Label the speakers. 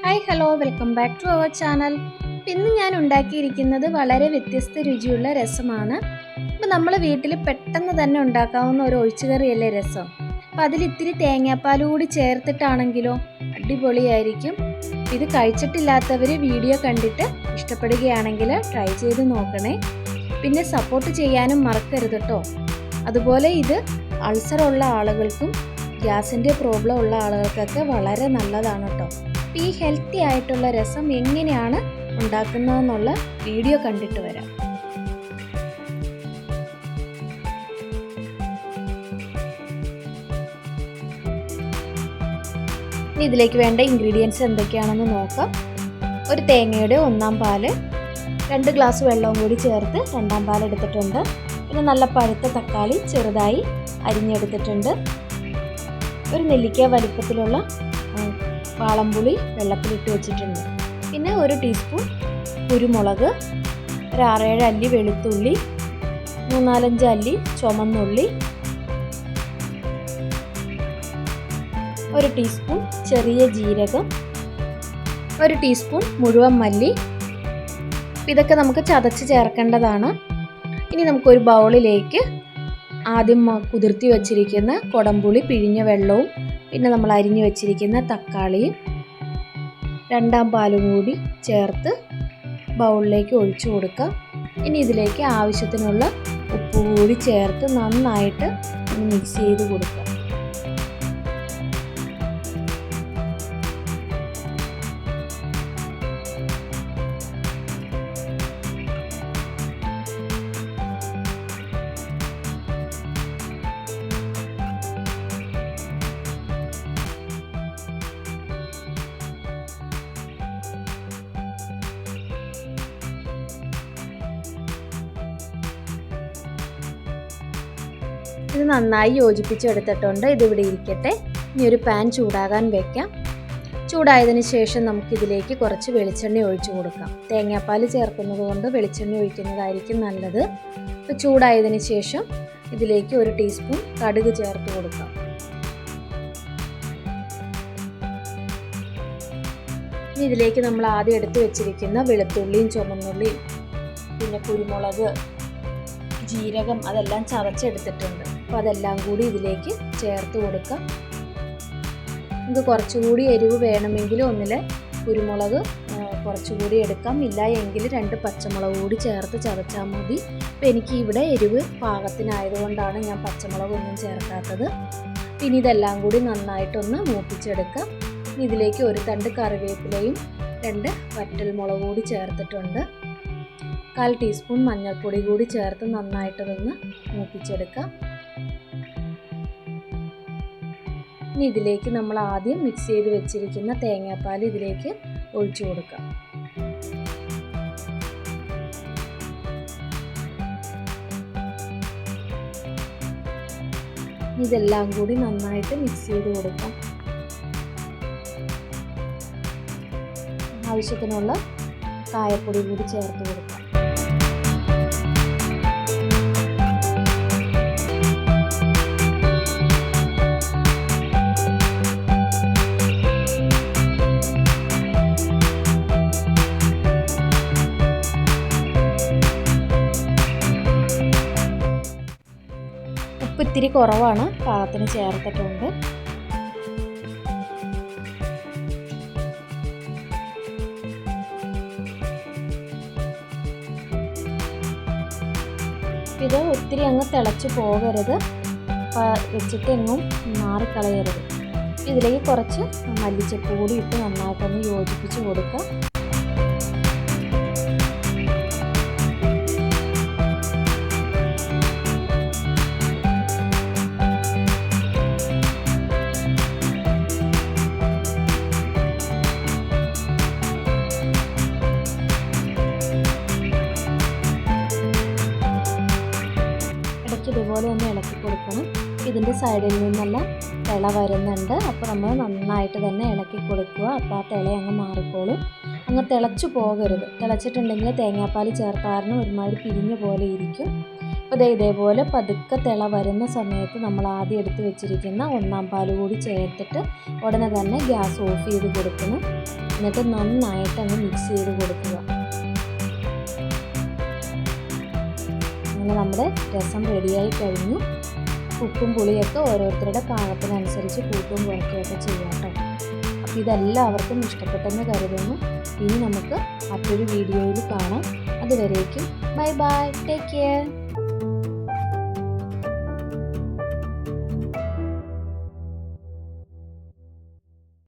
Speaker 1: Hi hello welcome back to our channel. ഇന്ന് ഞാൻ ഉണ്ടാക്കിയിരിക്കുന്നത് വളരെ വ്യത്യസ്ത രുചിയുള്ള രസമാണ്. അപ്പോൾ നമ്മൾ വീട്ടിൽ പെട്ടെന്ന് തന്നെ ഉണ്ടാക്കാവുന്ന ഒരു ഒഴിച്ചുകറിയല്ലേ രസം. അപ്പോൾ അതിൽ ഇത്തിരി തേങ്ങാപ്പാൽ കൂടി ചേർത്തിട്ടാണെങ്കിലോ അടിപൊളിയായിരിക്കും. ഇത് കഴിച്ചിട്ടില്ലാത്തവർ വീഡിയോ കണ്ടിട്ട് ഇഷ്ടപ്പെടുകയാണെങ്കിൽ ട്രൈ ചെയ്ത് നോക്കണേ. പിന്നെ സപ്പോർട്ട് ചെയ്യാനും മറക്കരുത് കേട്ടോ. അതുപോലെ ഇത് അൾസർ ഉള്ള ആളുകൾക്കും ഗ്യാസിൻ്റെ പ്രോബ്ലം ഉള്ള ആളുകൾക്കൊക്കെ വളരെ നല്ലതാണ് കേട്ടോ. ഈ ഹെൽത്തി ആയിട്ടുള്ള രസം എങ്ങനെയാണ് ഉണ്ടാക്കുന്നതെന്നുള്ള വീഡിയോ കണ്ടിട്ട് വരാം. ഇതിലേക്ക് വേണ്ട ഇൻഗ്രീഡിയൻസ് എന്തൊക്കെയാണെന്ന് നോക്കാം. ഒരു തേങ്ങയുടെ 1/4 പാല്, 2 ഗ്ലാസ് വെള്ളവും കൂടി ചേർത്ത് 2/2 പാൽ എടുത്തിട്ടുണ്ട്. പിന്നെ നല്ല പഴുത്ത തക്കാളി ചെറുതായി അരിഞ്ഞെടുത്തിട്ടുണ്ട്. ഒരു നെല്ലിക്ക വലിപ്പത്തിലുള്ള വാളംപുളി വെള്ളത്തിലിട്ട് വെച്ചിട്ടുണ്ട്. പിന്നെ 1 ടീസ്പൂൺ കുരുമുളക്, ഒരു 6-7 അല്ലി വെളുത്തുള്ളി, 3-4 അല്ലി ചുമന്നുള്ളി, 1 ടീസ്പൂൺ ചെറിയ ജീരകം, 1 ടീസ്പൂൺ മുഴുവൻ മല്ലി. ഇതൊക്കെ നമുക്ക് ചതച്ച് ചേർക്കേണ്ടതാണ്. ഇനി നമുക്കൊരു ബൗളിലേക്ക് ആദ്യം കുതിർത്തി വച്ചിരിക്കുന്ന കൊടംപുളി പിഴിഞ്ഞ വെള്ളവും പിന്നെ നമ്മൾ അരിഞ്ഞു വെച്ചിരിക്കുന്ന തക്കാളിയും 2/2 പാലും കൂടി ചേർത്ത് ബൗളിലേക്ക് ഒഴിച്ചു കൊടുക്കാം. ഇനി ഇതിലേക്ക് ആവശ്യത്തിനുള്ള ഉപ്പ് കൂടി ചേർത്ത് നന്നായിട്ട് മിക്സ് ചെയ്ത് കൊടുക്കാം. ഇത് നന്നായി യോജിപ്പിച്ചെടുത്തിട്ടുണ്ട്. ഇതിവിടെ ഇരിക്കട്ടെ. ഇനി ഒരു പാൻ ചൂടാകാൻ വെക്കാം. ചൂടായതിന് ശേഷം നമുക്കിതിലേക്ക് കുറച്ച് വെളിച്ചെണ്ണ ഒഴിച്ചു കൊടുക്കാം. തേങ്ങാപ്പാൽ ചേർക്കുന്നത് കൊണ്ട് വെളിച്ചെണ്ണ ഒഴിക്കുന്നതായിരിക്കും നല്ലത്. അപ്പോൾ ചൂടായതിന് ശേഷം ഇതിലേക്ക് 1 ടീസ്പൂൺ കടുക് ചേർത്ത് കൊടുക്കാം. ഇനി ഇതിലേക്ക് നമ്മൾ ആദ്യം എടുത്ത് വെച്ചിരിക്കുന്ന വെളുത്തുള്ളിയും ചുമന്നുള്ളിയും പിന്നെ കുരുമുളക്, ജീരകം അതെല്ലാം ചതച്ചെടുത്തിട്ടുണ്ട്. അപ്പോൾ അതെല്ലാം കൂടി ഇതിലേക്ക് ചേർത്ത് കൊടുക്കാം. ഇത് കുറച്ചുകൂടി എരിവ് വേണമെങ്കിൽ ഒന്നിൽ കുരുമുളക് കുറച്ചുകൂടി എടുക്കാം, ഇല്ല എങ്കിൽ 2 പച്ചമുളക് കൂടി ചേർത്ത് ചതച്ചാൽ മതി. അപ്പോൾ എനിക്ക് ഇവിടെ എരിവ് പാകത്തിനായതുകൊണ്ടാണ് ഞാൻ പച്ചമുളകൊന്നും ചേർക്കാത്തത്. പിന്നെ ഇതെല്ലാം കൂടി നന്നായിട്ടൊന്ന് മൂപ്പിച്ചെടുക്കാം. ഇതിലേക്ക് 1 തണ്ട് കറിവേപ്പിലയും 2 വറ്റൽമുളക് കൂടി ചേർത്തിട്ടുണ്ട്. 1/4 ടീസ്പൂൺ മഞ്ഞൾപ്പൊടി കൂടി ചേർത്ത് നന്നായിട്ടതൊന്ന് മൂപ്പിച്ചെടുക്കാം. ഇനി ഇതിലേക്ക് നമ്മൾ ആദ്യം മിക്സ് ചെയ്ത് വെച്ചിരിക്കുന്ന തേങ്ങാപ്പാൽ ഇതിലേക്ക് ഒഴിച്ചു കൊടുക്കാം. ഇതെല്ലാം കൂടി നന്നായിട്ട് മിക്സ് ചെയ്ത് കൊടുക്കാം. ആവശ്യത്തിനുള്ള കായപ്പൊടി കൂടി ചേർത്ത് കൊടുക്കാം. ഉപ്പ് ഇത്തിരി കുറവാണ്, പാകത്തിന് ചേർത്തിട്ടുണ്ട്. ഇത് ഒത്തിരി അങ്ങ് തിളച്ച് പോകരുത്, വെച്ചിട്ട് എങ്ങും മാറിക്കളയരുത്. ഇതിലേക്ക് കുറച്ച് മല്ലിച്ചപ്പ് കൂടി ഇട്ട് നന്നായിട്ടൊന്ന് യോജിപ്പിച്ച് കൊടുക്കുക. ഇതുപോലെ ഒന്ന് ഇളക്കി കൊടുക്കണം. ഇതിൻ്റെ സൈഡിൽ നിന്നെല്ലാം തിള വരുന്നുണ്ട്. അപ്പോൾ നമ്മൾ നന്നായിട്ട് തന്നെ ഇളക്കി കൊടുക്കുക. അപ്പോൾ ആ തിള അങ്ങ് മാറിക്കോളും. അങ്ങ് തിളച്ചു പോകരുത്. തിളച്ചിട്ടുണ്ടെങ്കിൽ തേങ്ങാപ്പാൽ ചേർത്താറിന് ഒരുമാതിരി പിരിഞ്ഞ പോലെ ഇരിക്കും. അപ്പോൾ ഇതേപോലെ പതുക്കെ തിള വരുന്ന സമയത്ത് നമ്മൾ ആദ്യം എടുത്ത് വെച്ചിരിക്കുന്ന 1/4 പാൽ കൂടി ചേർത്തിട്ട് ഉടനെ തന്നെ ഗ്യാസ് ഓഫ് ചെയ്ത് കൊടുക്കണം. എന്നിട്ട് നന്നായിട്ട് അങ്ങ് മിക്സ് ചെയ്ത് കൊടുക്കുക. അങ്ങനെ നമ്മുടെ രസം റെഡിയായി കഴിഞ്ഞു. ഉപ്പും പുളിയൊക്കെ ഓരോരുത്തരുടെ പാകത്തിനനുസരിച്ച് കൂട്ടും കുറയ്ക്കുകയൊക്കെ ചെയ്യാം കേട്ടോ. അപ്പോൾ ഇതെല്ലാവർക്കും ഇഷ്ടപ്പെട്ടെന്ന് കരുതുന്നു. ഇനി നമുക്ക് മറ്റൊരു വീഡിയോയിൽ കാണാം. അതുവരേക്കും ബൈ ബൈ, ടേക്ക് കെയർ.